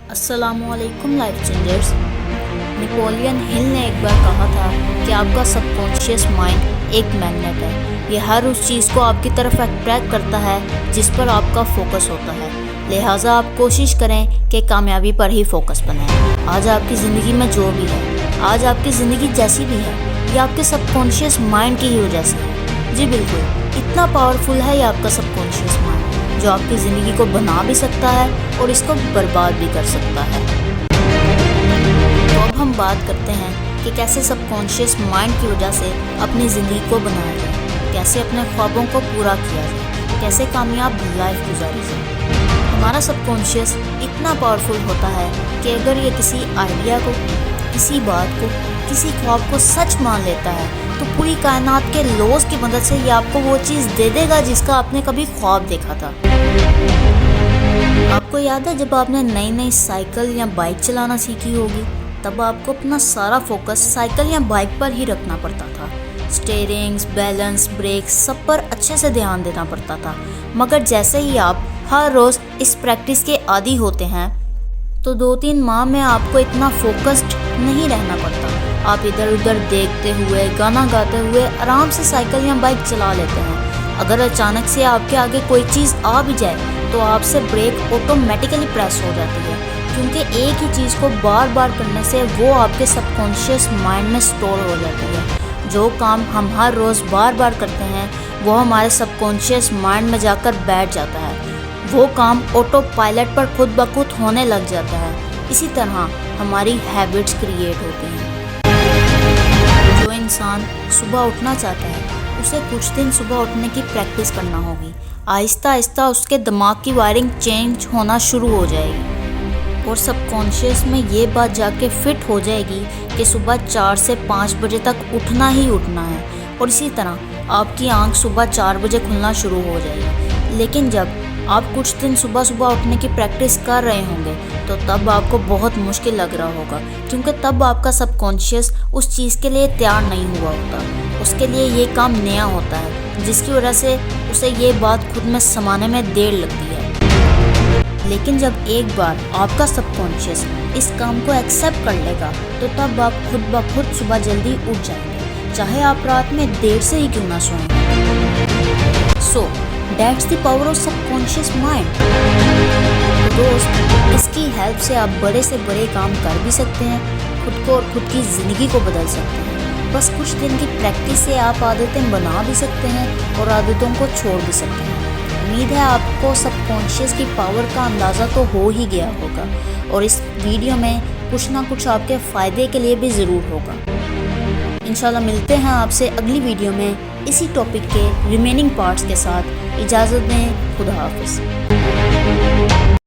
अस्सलाम वालेकुम life changers. Napoleon Hill ने एक बार कहा था कि आपका सबकॉन्शियस माइंड एक मैग्नेट है। ये हर उस चीज़ को आपकी तरफ अट्रैक्ट करता है जिस पर आपका फोकस होता है। लिहाजा आप कोशिश करें कि कामयाबी पर ही फोकस बनाएं। आज आपकी ज़िंदगी में जो भी है, आज आपकी ज़िंदगी जैसी भी है, ये आपके सबकॉन्शियस माइंड की ही वजह से है। जी बिल्कुल, इतना पावरफुल है ये आपका सबकॉन्शियस माइंड, जो आपकी ज़िंदगी को बना भी सकता है और इसको बर्बाद भी कर सकता है। तो अब हम बात करते हैं कि कैसे सबकॉन्शियस माइंड की वजह से अपनी ज़िंदगी को बनाया जाए, कैसे अपने ख्वाबों को पूरा किया जाए, कैसे कामयाब लाइफ गुजारी जाए। हमारा सबकॉन्शियस इतना पावरफुल होता है कि अगर ये किसी आइडिया को, किसी बात को, किसी ख्वाब को सच मान लेता है तो पूरी कायनात के लॉज की मदद से ये आपको वो चीज़ दे देगा जिसका आपने कभी ख्वाब देखा था। आपको याद है जब आपने नई नई साइकिल या बाइक चलाना सीखी होगी, तब आपको अपना सारा फोकस साइकिल या बाइक पर ही रखना पड़ता था। स्टीयरिंग्स, बैलेंस, ब्रेक्स सब पर अच्छे से ध्यान देना पड़ता था। मगर जैसे ही आप हर रोज़ इस प्रैक्टिस के आदी होते हैं तो 2-3 माह में आपको इतना फोकस्ड नहीं रहना पड़ता। आप इधर उधर देखते हुए, गाना गाते हुए आराम से साइकिल या बाइक चला लेते हैं। अगर अचानक से आपके आगे कोई चीज़ आ भी जाए तो आपसे ब्रेक ऑटोमेटिकली प्रेस हो जाती है, क्योंकि एक ही चीज़ को बार बार करने से वो आपके सबकॉन्शियस माइंड में स्टोर हो जाती है। जो काम हम हर रोज़ बार बार करते हैं वो हमारे सबकॉन्शियस माइंड में जाकर बैठ जाता है। वो काम ऑटो पायलट पर खुद ब खुद होने लग जाता है। इसी तरह हमारी हैबिट्स क्रिएट होती हैं। जो इंसान सुबह उठना चाहता है उसे कुछ दिन सुबह उठने की प्रैक्टिस करना होगी। आहिस्ता आहिस्ता उसके दिमाग की वायरिंग चेंज होना शुरू हो जाएगी और सबकॉन्शियस में ये बात जाके फिट हो जाएगी कि सुबह 4 से 5 बजे तक उठना ही उठना है। और इसी तरह आपकी आंख सुबह 4 बजे खुलना शुरू हो जाएगी। लेकिन जब आप कुछ दिन सुबह सुबह उठने की प्रैक्टिस कर रहे होंगे तो तब आपको बहुत मुश्किल लग रहा होगा, क्योंकि तब आपका सबकॉन्शियस उस चीज़ के लिए तैयार नहीं हुआ होता। उसके लिए ये काम नया होता है, जिसकी वजह से उसे ये बात खुद में समाने में देर लगती है। लेकिन जब एक बार आपका सबकॉन्शियस इस काम को एक्सेप्ट कर लेगा तो तब आप खुद ब खुद सुबह जल्दी उठ जाएंगे, चाहे आप रात में देर से ही क्यों ना सोएं। So that's the power of subconscious mind. दोस्त, इसकी हेल्प से आप बड़े से बड़े काम कर भी सकते हैं, खुद को और खुद की ज़िंदगी को बदल सकते हैं। बस कुछ दिन की प्रैक्टिस से आप आदतें बना भी सकते हैं और आदतों को छोड़ भी सकते हैं। उम्मीद है आपको सबकॉन्शियस की पावर का अंदाज़ा तो हो ही गया होगा और इस वीडियो में कुछ ना कुछ आपके फ़ायदे के लिए भी ज़रूर होगा। इंशाल्लाह मिलते हैं आपसे अगली वीडियो में इसी टॉपिक के रिमेनिंग पार्ट्स के साथ। इजाज़त दें, खुदा हाफिज़।